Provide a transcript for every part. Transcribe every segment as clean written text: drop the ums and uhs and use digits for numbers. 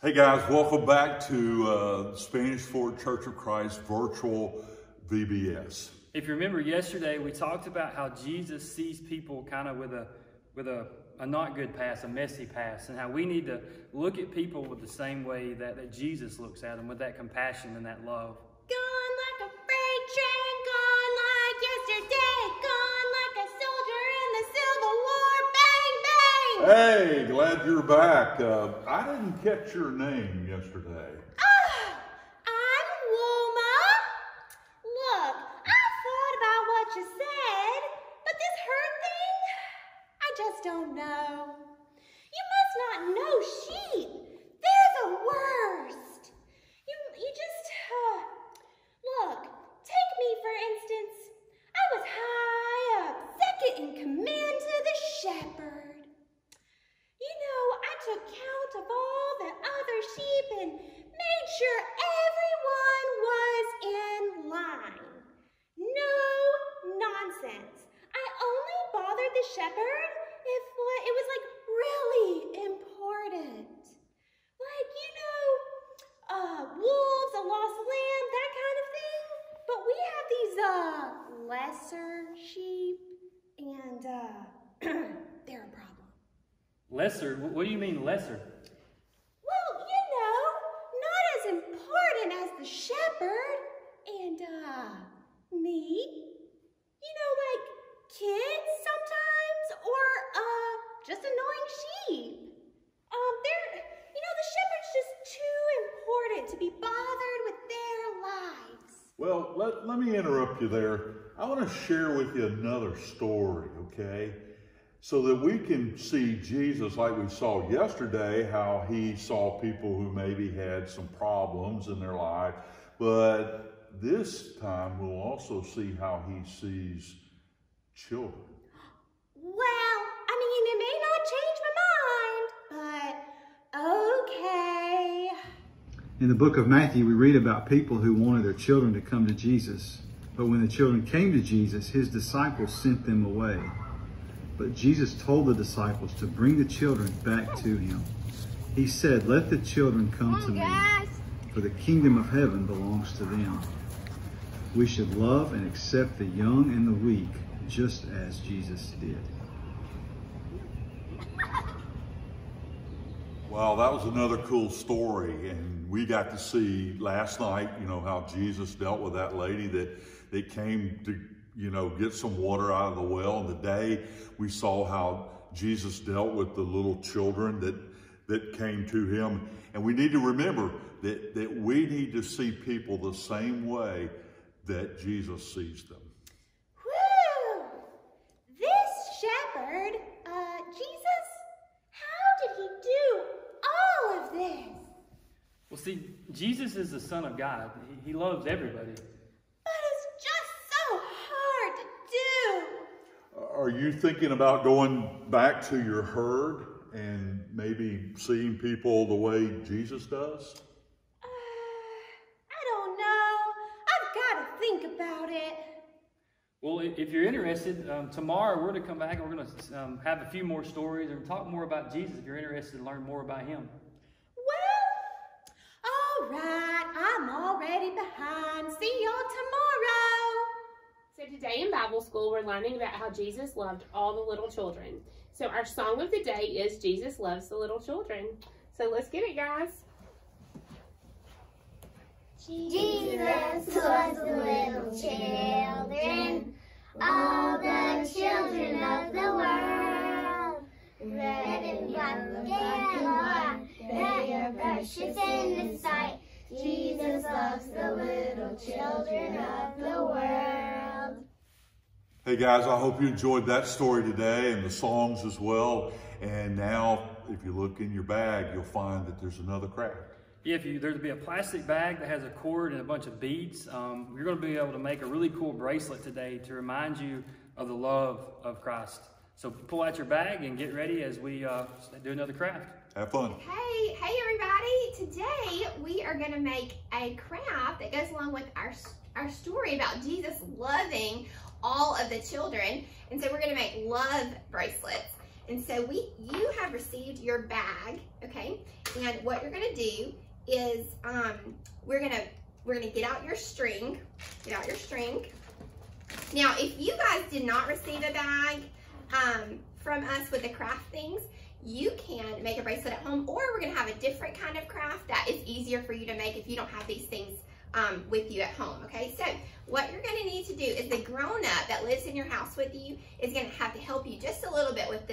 Hey guys, welcome back to Spanish Fort Church of Christ virtual VBS. If you remember yesterday, we talked about how Jesus sees people kind of with a not good past, a messy past, and how we need to look at people with the same way that Jesus looks at them, with that compassion and that love. Gone like a freight train, gone like yesterday, gone like a soldier in the Civil War, bang, bang! Hey, glad you're back. I didn't catch your name yesterday. I'm Wilma. Look, I thought about what you said, but this hurt thing, I just don't know. You must not know sheep. They're the worst. You just, look, take me for instance. I was high up, second in command to the shepherd. You know, I took count of all the other sheep and made sure everyone was in line. No nonsense. I only bothered the shepherd if it was like really important. Like, you know, wolves, a lost lamb, that kind of thing. But we have these lesser sheep and they're a problem. Lesser? What do you mean lesser? Well, you know, not as important as the shepherd and, me. You know, like kids sometimes, or, just annoying sheep. The shepherd's just too important to be bothered with their lives. Well, let me interrupt you there. I want to share with you another story, okay? So that we can see Jesus like we saw yesterday, how he saw people who maybe had some problems in their life. But this time we'll also see how he sees children. Well, I mean, it may not change my mind, but okay. In the book of Matthew, we read about people who wanted their children to come to Jesus. But when the children came to Jesus, his disciples sent them away. But Jesus told the disciples to bring the children back to him. He said, "Let the children come to me, for the kingdom of heaven belongs to them." We should love and accept the young and the weak, just as Jesus did. Well, that was another cool story, and we got to see last night, you know, how Jesus dealt with that lady that came to, you know, get some water out of the well. And today we saw how Jesus dealt with the little children that came to him. And we need to remember that we need to see people the same way that Jesus sees them. Whew! This shepherd, Jesus, how did he do all of this? Well, see, Jesus is the Son of God. He loves everybody. But it's just so hard to do. Are you thinking about going back to your herd and maybe seeing people the way Jesus does? I don't know. I've got to think about it. Well, if you're interested, tomorrow we're going to come back and we're going to have a few more stories and talk more about Jesus if you're interested to learn more about him. Well, all right. I'm already behind. See y'all tomorrow. So today in Bible school, we're learning about how Jesus loved all the little children. So our song of the day is Jesus Loves the Little Children. So let's get it, guys. Jesus loves the little children, all the children of the world. Red and black and white, they are precious in His sight. Jesus loves the little children of the world. Hey guys, I hope you enjoyed that story today and the songs as well. And now, if you look in your bag, you'll find that there's another craft. Yeah, there'll be a plastic bag that has a cord and a bunch of beads. You're going to be able to make a really cool bracelet today to remind you of the love of Christ. So pull out your bag and get ready as we do another craft. Have fun. Hey everybody. Today we are going to make a craft that goes along with our story about Jesus loving all of the children. And so we're going to make love bracelets. And so you have received your bag, okay? And what you're gonna do is we're gonna get out your string. Get out your string. Now, if you guys did not receive a bag from us with the craft things, you can make a bracelet at home, or we're gonna have a different kind of craft that is easier for you to make if you don't have these things with you at home, okay? So what you're gonna need to do is the grown-up that lives in your house with you is gonna have to help you just a little bit with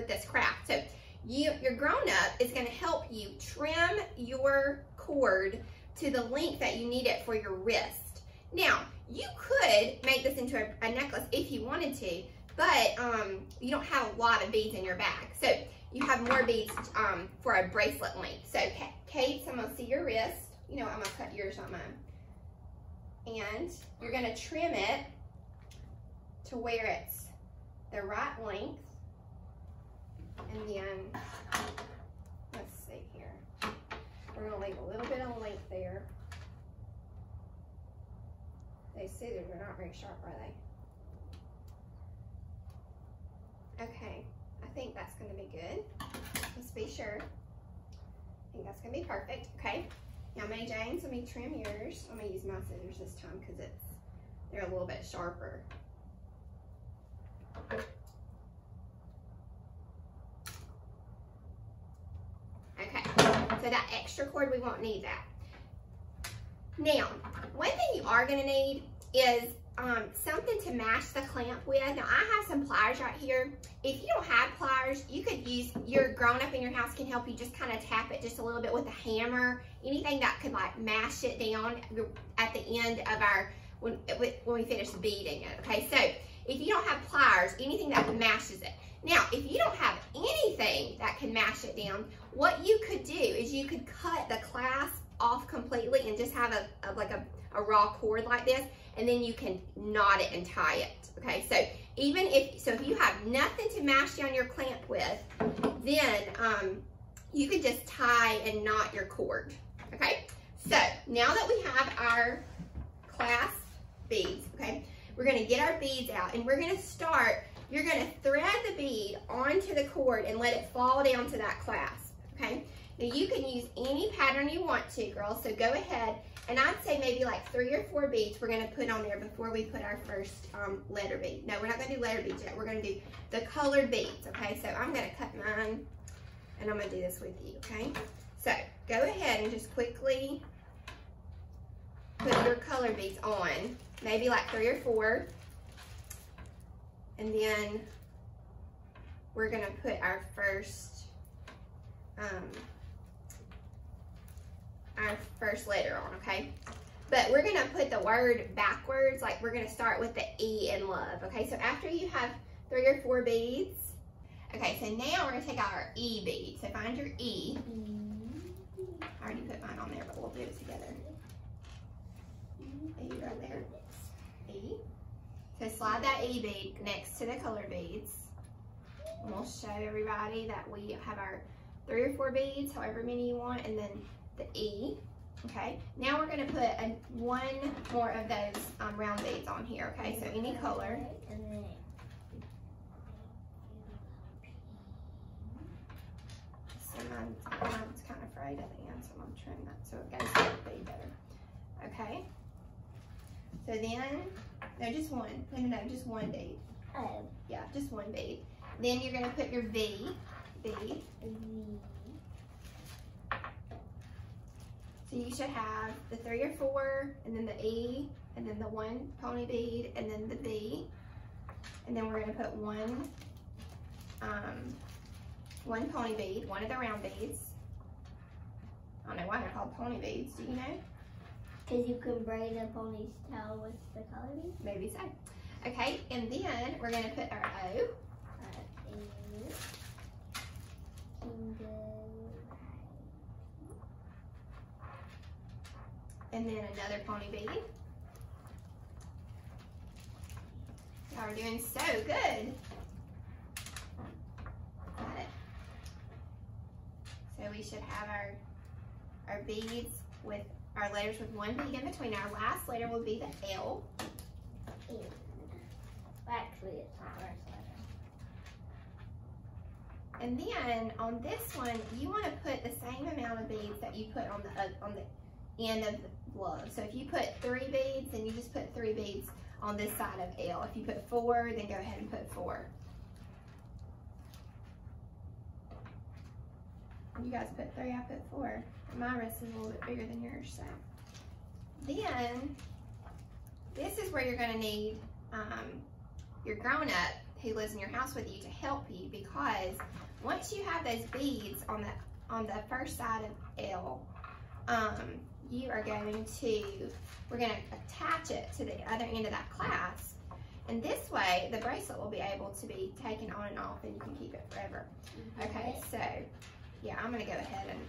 this craft. So your grown-up is gonna help you trim your cord to the length that you need it for your wrist. Now, you could make this into a necklace if you wanted to, but you don't have a lot of beads in your bag. So you have more beads for a bracelet length. So Kate, I'm gonna see your wrist. You know what, I'm gonna cut yours on mine. And you're gonna trim it to where it's the right length. And then, let's see here. We're gonna leave a little bit of length there. These scissors are not very sharp, are they? Okay, I think that's gonna be good. Let's be sure. I think that's gonna be perfect, okay? Now, May James, let me trim yours. I'm gonna use my scissors this time because they're a little bit sharper. Okay, so that extra cord, we won't need that. Now, one thing you are gonna need is something to match the clamp with. Now, I have some pliers right here. If you don't have pliers, you could use, your grown-up in your house can help you just kind of tap it just a little bit with a hammer. Anything that could like mash it down at the end of our, when we finish beading it, okay? So, if you don't have pliers, anything that mashes it. Now, if you don't have anything that can mash it down, what you could do is you could cut the clasp off completely and just have a raw cord like this, and then you can knot it and tie it, okay? So if you have nothing to mash down your clamp with, then you could just tie and knot your cord, okay? So now that we have our clasp beads, okay, we're gonna get our beads out and we're gonna start, you're gonna thread the bead onto the cord and let it fall down to that clasp, okay? Now you can use any pattern you want to, girls, so go ahead. And I'd say maybe like 3 or 4 beads we're gonna put on there before we put our first letter bead. No, we're not gonna do letter beads yet. We're gonna do the colored beads, okay? So I'm gonna cut mine and I'm gonna do this with you, okay? So go ahead and just quickly put your colored beads on, maybe like 3 or 4. And then we're gonna put our first letter on, okay? But we're gonna put the word backwards, like we're gonna start with the E in love, okay? So after you have 3 or 4 beads, okay, so now we're gonna take out our E bead. So find your E. I already put mine on there, but we'll do it together. E right there. E. So slide that E bead next to the color beads. And we'll show everybody that we have our 3 or 4 beads, however many you want, and then the E. Okay, now we're going to put one more of those round beads on here, okay? So any color. So mine's kind of frayed at the end, so I'm going to trim that so it goes to the bead better. Okay, so then, no, just one. No, just one bead. Oh. Yeah, just one bead. Then you're going to put your V bead. So you should have the 3 or 4, and then the E, and then the 1 pony bead, and then the V. And then we're gonna put one pony bead, one of the round beads. I don't know why they're called pony beads, do you know? Because you can braid a pony's tail with the color beads? Maybe so. Okay, and then we're gonna put our O. And then another pony bead. Y'all are doing so good. Got it. So we should have our beads with our letters with one bead in between. Our last letter will be the L. Actually, it's the first letter. And then on this one, you want to put the same amount of beads that you put on the end of the glove. So if you put 3 beads, then you just put 3 beads on this side of L. If you put 4, then go ahead and put 4. You guys put 3, I put 4. My wrist is a little bit bigger than yours, so. Then, this is where you're gonna need your grown-up who lives in your house with you to help you, because once you have those beads on the first side of L, you are going to, we're gonna attach it to the other end of that clasp. And this way, the bracelet will be able to be taken on and off, and you can keep it forever. Okay, so, yeah, I'm gonna go ahead and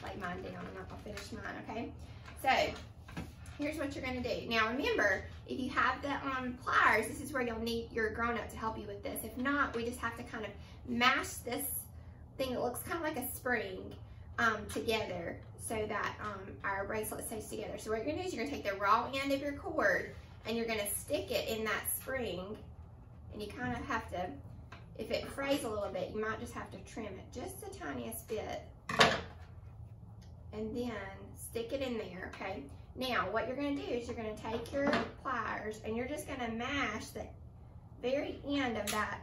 lay mine down, and I'll finish mine, okay? So, here's what you're gonna do. Now remember, if you have the pliers, this is where you'll need your grown-up to help you with this. If not, we just have to kind of mash this thing that looks kind of like a spring together so that our bracelet stays together. So what you're gonna do is you're gonna take the raw end of your cord and you're gonna stick it in that spring, and you kind of have to, if it frays a little bit, you might just have to trim it just the tiniest bit, and then stick it in there, okay? Now, what you're gonna do is you're gonna take your pliers and you're just gonna mash the very end of that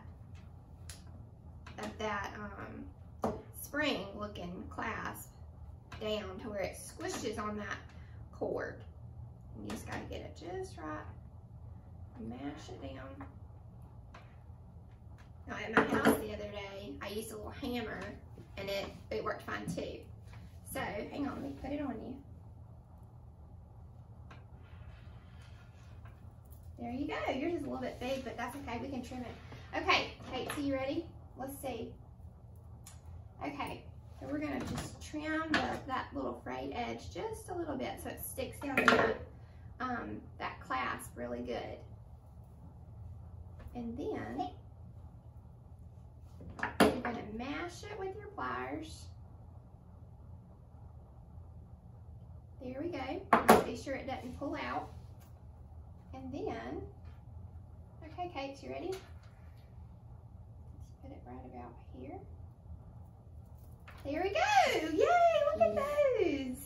spring looking clasp down to where it squishes on that cord. And you just gotta get it just right. Mash it down. Now at my house the other day, I used a little hammer and it worked fine too. So, hang on, let me put it on you. There you go. Yours is a little bit big, but that's okay. We can trim it. Okay, Kate, so you ready? Let's see. Okay, so we're gonna just trim that little frayed edge just a little bit so it sticks down in that clasp really good. And then you're gonna mash it with your pliers. There we go. Be sure it doesn't pull out. And then, okay, Kate, you ready? Let's put it right about here. There we go! Yay, look at those!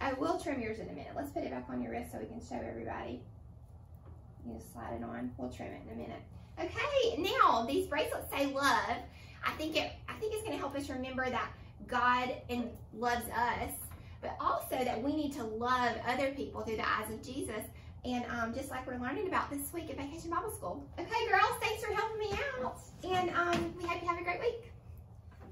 I will trim yours in a minute. Let's put it back on your wrist so we can show everybody. You just slide it on. We'll trim it in a minute. Okay, now these bracelets say love. I think it's gonna help us remember that God loves us, but also that we need to love other people through the eyes of Jesus. And just like we're learning about this week at Vacation Bible School. Okay, girls, thanks for helping me out. And we hope you have a great week.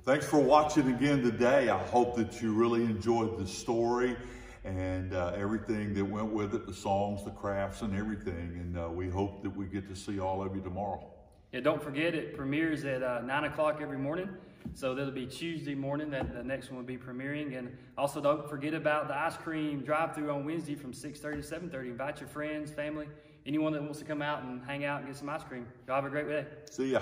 Thanks for watching again today. I hope that you really enjoyed the story and everything that went with it, the songs, the crafts, and everything. And we hope that we get to see all of you tomorrow. Yeah, don't forget, it premieres at 9 o'clock every morning. So that'll be Tuesday morning that the next one will be premiering. And also don't forget about the ice cream drive-thru on Wednesday from 6:30 to 7:30. Invite your friends, family, anyone that wants to come out and hang out and get some ice cream. Y'all have a great day. See ya.